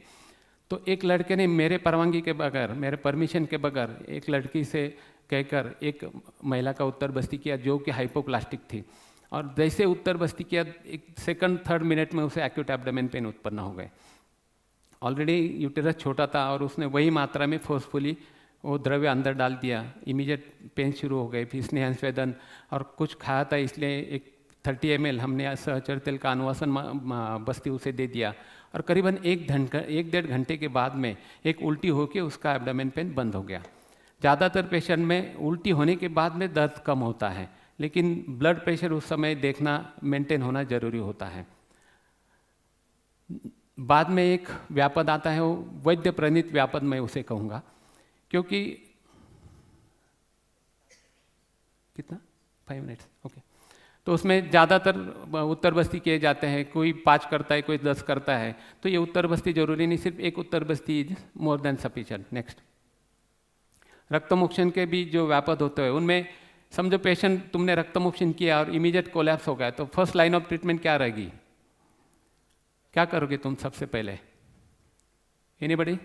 तो एक लड़के ने मेरे परवानगी के बगैर, मेरे परमिशन के बगैर एक लड़की से कहकर एक महिला का उत्तर बस्ती किया जो कि हाइपोप्लास्टिक थी, और जैसे उत्तर बस्ती किया 2-3 मिनट में उसे एक्यूट एब्डोमेन पेन उत्पन्न हो गए। ऑलरेडी यूटेरस छोटा था और उसने वही मात्रा में फोर्सफुली वो द्रव्य अंदर डाल दिया, इमीडिएट पेन शुरू हो गए, फिर स्नेहन स्वेदन, और कुछ खाया था इसलिए एक 30 ml हमने सहचर तेल का अनुवासन बस्ती उसे दे दिया, और करीबन 1-1.5 घंटे के बाद में एक उल्टी होकर उसका एब्डोमेन पेन बंद हो गया। ज़्यादातर पेशेंट में उल्टी होने के बाद में दर्द कम होता है, लेकिन ब्लड प्रेशर उस समय देखना, मेंटेन होना जरूरी होता है। बाद में एक व्यापद आता है, वो वैद्य प्रणीत व्यापद मैं उसे कहूँगा, क्योंकि कितना 5 मिनट्स ओके। तो उसमें ज़्यादातर उत्तर बस्ती किए जाते हैं, कोई 5 करता है, कोई 10 करता है, तो ये उत्तर बस्ती जरूरी नहीं, सिर्फ एक उत्तर बस्ती is more than sufficient. Next, रक्तमोक्षण के भी जो व्यापद होते हैं उनमें समझो पेशेंट तुमने रक्तमोक्षण किया और इमीडिएट कोलैप्स हो गया, तो फर्स्ट लाइन ऑफ ट्रीटमेंट क्या रहेगी? क्या करोगे तुम सबसे पहले? एनीबॉडी?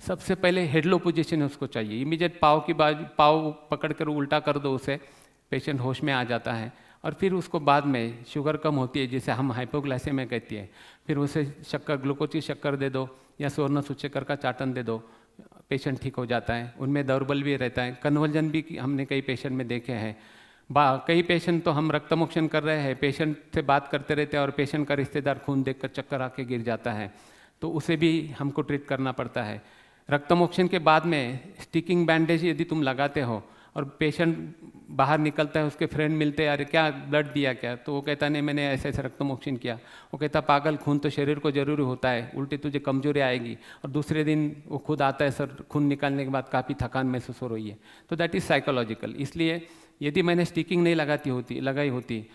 सबसे पहले हेडलो पोजीशन उसको चाहिए, इमीडिएट पाव की बाजू, पाव पकड़कर उल्टा कर दो उसे, पेशेंट होश में आ जाता है। और फिर उसको बाद में शुगर कम होती है जिसे हम हाइपोग्लाइसेमिया कहती है, फिर उसे शक्कर, ग्लूकोज की शक्कर दे दो या स्वर्ण सूचकर का चाटन दे दो, पेशेंट ठीक हो जाता है। उनमें दौर्बल भी रहता है, कन्वर्जन भी हमने कई पेशेंट में देखे हैं। कई पेशेंट तो हम रक्तमोक्षण कर रहे हैं, पेशेंट से बात करते रहते हैं और पेशेंट का रिश्तेदार खून देखकर चक्कर आके गिर जाता है, तो उसे भी हमको ट्रीट करना पड़ता है। रक्तमोक्षण के बाद में स्टिकिंग बैंडेज यदि तुम लगाते हो और पेशेंट बाहर निकलता है, उसके फ्रेंड मिलते हैं, अरे क्या ब्लड दिया क्या, तो वो कहता नहीं मैंने ऐसे ऐसे रक्तमोक्षण किया। वो कहता पागल, खून तो शरीर को जरूरी होता है, उल्टी तुझे कमजोरी आएगी। और दूसरे दिन वो खुद आता है, सर खून निकालने के बाद काफ़ी थकान महसूस हो रही है। तो दैट इज़ साइकोलॉजिकल। इसलिए यदि मैंने स्टिकिंग नहीं लगाई होती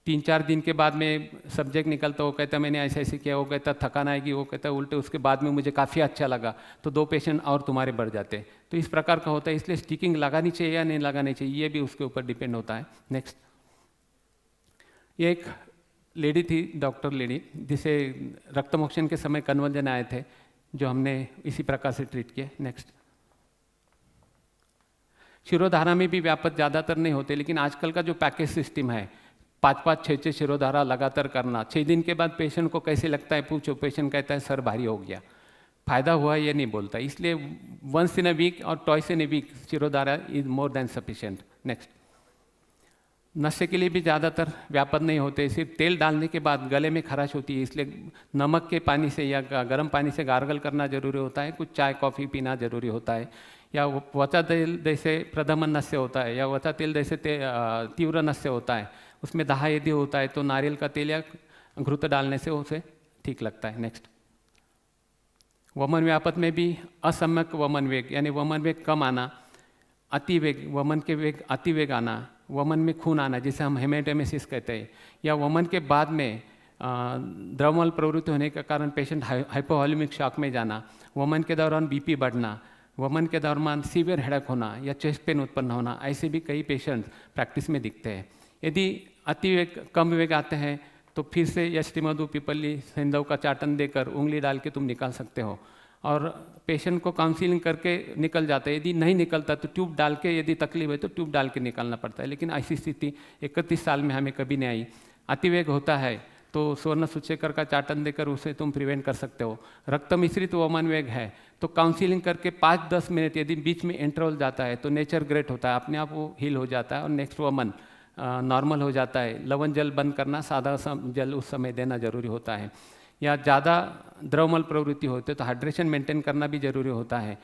3-4 दिन के बाद में सब्जेक्ट निकलता, वो कहता मैंने ऐसे ऐसे किया, वो कहता थकान आएगी, वो कहता उल्टे उसके बाद में मुझे काफ़ी अच्छा लगा, तो 2 पेशेंट और तुम्हारे बढ़ जाते। तो इस प्रकार का होता है। इसलिए स्टिकिंग लगानी चाहिए या नहीं लगानी चाहिए, ये भी उसके ऊपर डिपेंड होता है। नेक्स्ट, ये एक लेडी थी, डॉक्टर लेडी, जिसे रक्तमोक्षण के समय कन्वर्जन आए थे, जो हमने इसी प्रकार से ट्रीट किए। नेक्स्ट, शिरोधारा में भी व्यापक ज़्यादातर नहीं होते, लेकिन आजकल का जो पैकेज सिस्टम है, 5-5, 6-6 शिरोधारा लगातार करना, 6 दिन के बाद पेशेंट को कैसे लगता है पूछो, पेशेंट कहता है सर भारी हो गया, फायदा हुआ ये नहीं बोलता। इसलिए वंस इन अ वीक और twice in a week shirodhara is more than sufficient. Next, नशे के लिए भी ज़्यादातर व्यापक नहीं होते, सिर्फ तेल डालने के बाद गले में खराश होती है, इसलिए नमक के पानी से या गर्म पानी से गार्गल करना जरूरी होता है, कुछ चाय कॉफ़ी पीना जरूरी होता है, या वचा तेल जैसे प्रदमन नस्य होता है, या वचा तेल जैसे तीव्र नस्य होता है, उसमें दाह यदि होता है तो नारियल का तेल या घृत डालने से उसे ठीक लगता है। नेक्स्ट, वमन व्यापक में भी असम्यक वमन वेग, यानी वमन वेग कम आना, अतिवेग, वमन के वेग अतिवेग आना, वमन में खून आना जिसे हम हेमेटेमेसिस कहते हैं, या वमन के बाद में द्रवमल प्रवृत्ति होने के कारण पेशेंट हाइपोवॉल्यूमिक शॉक में जाना, वमन के दौरान बीपी बढ़ना, वमन के दौरान सीवियर हेडेक होना या चेस्ट पेन उत्पन्न होना, ऐसे भी कई पेशेंट प्रैक्टिस में दिखते हैं। यदि अतिवेग कम वेग आते हैं तो फिर से यष्टि मधु पिपली सिंधव का चाटन देकर उंगली डाल के तुम निकाल सकते हो, और पेशेंट को काउंसिलिंग करके निकल जाता है। यदि नहीं निकलता तो ट्यूब डाल के, यदि तकलीफ है तो ट्यूब डाल के निकालना पड़ता है, लेकिन ऐसी स्थिति 31 साल में हमें कभी नहीं आई। अतिवेग होता है तो स्वर्ण सूचेकर का चाटन देकर उसे तुम प्रिवेंट कर सकते हो। रक्त मिश्रित वमन वेग है तो काउंसिलिंग करके 5-10 मिनट यदि बीच में इंटरवल जाता है तो नेचर ग्रेट होता है, अपने आप वो हील हो जाता है और नेक्स्ट वमन नॉर्मल हो जाता है। लवण जल बंद करना, सादा जल उस समय देना जरूरी होता है, या ज़्यादा द्रवमल प्रवृत्ति होते तो हाइड्रेशन मेंटेन करना भी जरूरी होता है।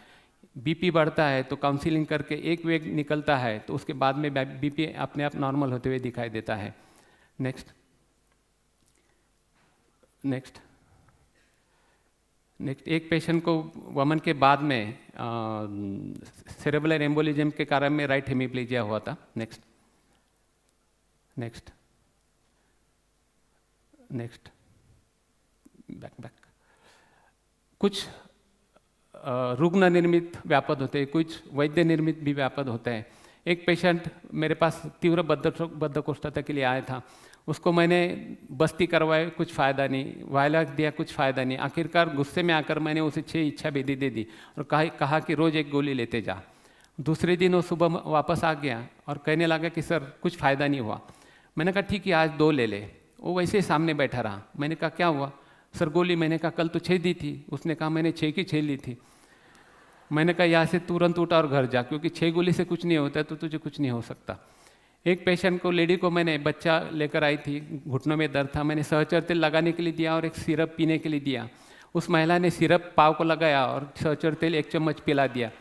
बीपी बढ़ता है तो काउंसिलिंग करके एक वेग निकलता है तो उसके बाद में बीपी अपने आप नॉर्मल होते हुए दिखाई देता है। नेक्स्ट, एक पेशेंट को वमन के बाद में सेरेब्रल एम्बोलिज्म के कारण में राइट हेमिप्लीजिया हुआ था। Next, back. कुछ रुग्ण निर्मित व्यापद होते हैं, कुछ वैद्य निर्मित भी व्यापद होते हैं। एक पेशेंट मेरे पास तीव्र बद्धकोष्ठता के लिए आया था, उसको मैंने बस्ती करवाए, कुछ फ़ायदा नहीं, वायलाक दिया, कुछ फ़ायदा नहीं। आखिरकार गुस्से में आकर मैंने उसे 6 इच्छा विधि दे दी और कहा कि रोज़ एक गोली लेते जा। दूसरे दिन वो सुबह वापस आ गया और कहने लगा कि सर कुछ फ़ायदा नहीं हुआ। मैंने कहा ठीक है आज 2 ले ले। वो वैसे ही सामने बैठा रहा। मैंने कहा क्या हुआ? सर गोली। मैंने कहा कल तो 6 दी थी। उसने कहा मैंने 6 की 6 ली थी। मैंने कहा यहाँ से तुरंत उठा और घर जा, क्योंकि 6 गोली से कुछ नहीं होता तो तुझे कुछ नहीं हो सकता। एक पेशेंट को, लेडी को मैंने, बच्चा लेकर आई थी, घुटनों में दर्द था, मैंने सहचर तेल लगाने के लिए दिया और एक सिरप पीने के लिए दिया। उस महिला ने सिरप पाव को लगाया और सहचर तेल 1 चम्मच पिला दिया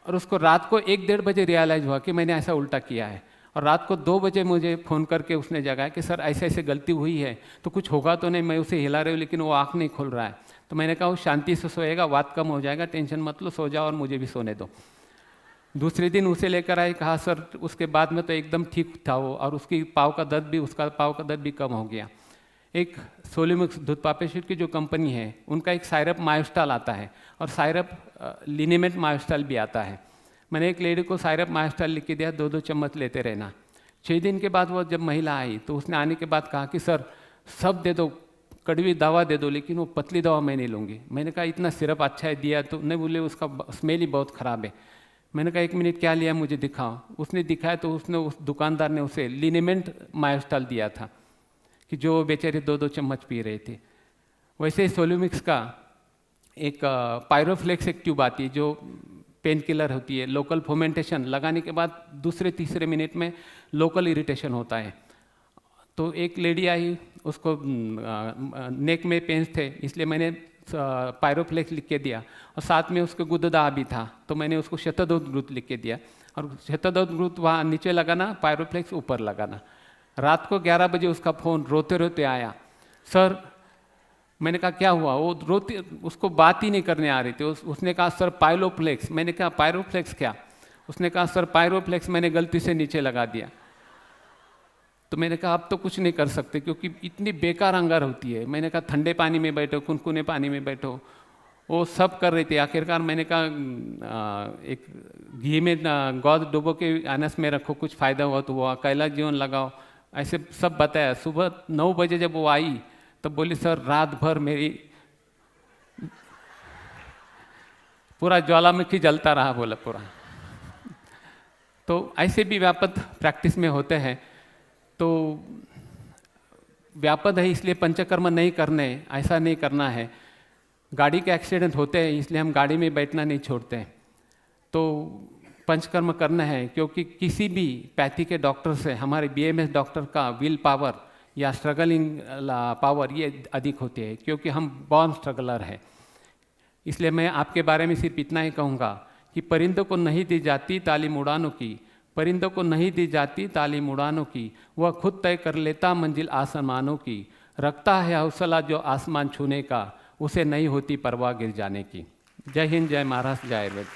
और उसको रात को 1-1:30 बजे रियलाइज़ हुआ कि मैंने ऐसा उल्टा किया है। और रात को 2 बजे मुझे फ़ोन करके उसने जगाया कि सर ऐसे ऐसे गलती हुई है, तो कुछ होगा तो नहीं। मैं उसे हिला रही हूँ लेकिन वो आँख नहीं खोल रहा है। तो मैंने कहा वो शांति से सोएगा, वात कम हो जाएगा, टेंशन मत लो, सो जाओ और मुझे भी सोने दो। दूसरे दिन उसे लेकर आई, कहा सर उसके बाद में तो एकदम ठीक था वो, और उसका पाँव का दर्द भी कम हो गया। एक सोलिमिक्स धुतपापेश्वर की जो कंपनी है उनका एक सायरप मायोस्टाल आता है और सायरप लिनीमेंट मायोस्टाल भी आता है। मैंने एक लेडी को सायरप मायोस्टाल लिख के दिया, 2-2 चम्मच लेते रहना। 6 दिन के बाद वो जब महिला आई तो उसने आने के बाद कहा कि सर सब दे दो, कड़वी दवा दे दो, लेकिन वो पतली दवा मैं नहीं लूँगी। मैंने कहा इतना सिरप अच्छा है दिया तो नहीं, बोले उसका स्मेल ही बहुत ख़राब है। मैंने कहा 1 मिनट क्या लिया मुझे दिखाओ। उसने दिखाया तो उस दुकानदार ने उसे लिनीमेंट मायोस्टाल दिया था कि जो बेचारे 2-2 चम्मच पी रहे थे। वैसे ही सोल्यूमिक्स का एक पायरोफ्लेक्स एक ट्यूब आती है जो पेन किलर होती है। लोकल फोमेंटेशन लगाने के बाद 2-3 मिनट में लोकल इरिटेशन होता है। तो एक लेडी आई, उसको नेक में पेन्स थे, इसलिए मैंने पायरोफ्लेक्स लिख के दिया और साथ में उसके गुददा भी था, तो मैंने उसको शतदोत लिख के दिया और शतदोत वहाँ नीचे लगाना, पायरोफ्लेक्स ऊपर लगाना। रात को 11 बजे उसका फ़ोन रोते रोते आया, सर। मैंने कहा क्या हुआ? वो रोते, उसको बात ही नहीं करने आ रही थी। उसने कहा सर पायरोफ्लेक्स। मैंने कहा पायरोफ्लेक्स क्या? उसने कहा सर पायरोफ्लेक्स मैंने गलती से नीचे लगा दिया। तो मैंने कहा अब तो कुछ नहीं कर सकते क्योंकि इतनी बेकार अंगार होती है। मैंने कहा ठंडे पानी में बैठो, कुनकुने पानी में बैठो, वो सब कर रही थी। आखिरकार मैंने कहा एक घी में गौद डुबो के अनस में रखो, कुछ फ़ायदा हुआ तो वो कैला जीवन लगाओ, ऐसे सब बताया। सुबह 9 बजे जब वो आई तब बोली सर रात भर मेरी पूरा ज्वालामुखी जलता रहा, बोला पूरा। तो ऐसे भी व्यापद प्रैक्टिस में होते हैं। तो व्यापद है इसलिए पंचकर्म नहीं करने, ऐसा नहीं करना है। गाड़ी के एक्सीडेंट होते हैं इसलिए हम गाड़ी में बैठना नहीं छोड़ते। तो पंचकर्म करना है क्योंकि किसी भी पैथी के डॉक्टर से हमारे BMS डॉक्टर का विल पावर या स्ट्रगलिंग पावर ये अधिक होती है क्योंकि हम बॉर्न स्ट्रगलर हैं। इसलिए मैं आपके बारे में सिर्फ इतना ही कहूँगा कि परिंदों को नहीं दी जाती तालीम उड़ानों की, परिंदों को नहीं दी जाती तालीम उड़ानों की, वह खुद तय कर लेता मंजिल आसमानों की, रखता है हौसला जो आसमान छूने का, उसे नहीं होती परवाह गिर जाने की। जय हिंद, जय महाराष्ट्र, जय आयुर्वेद।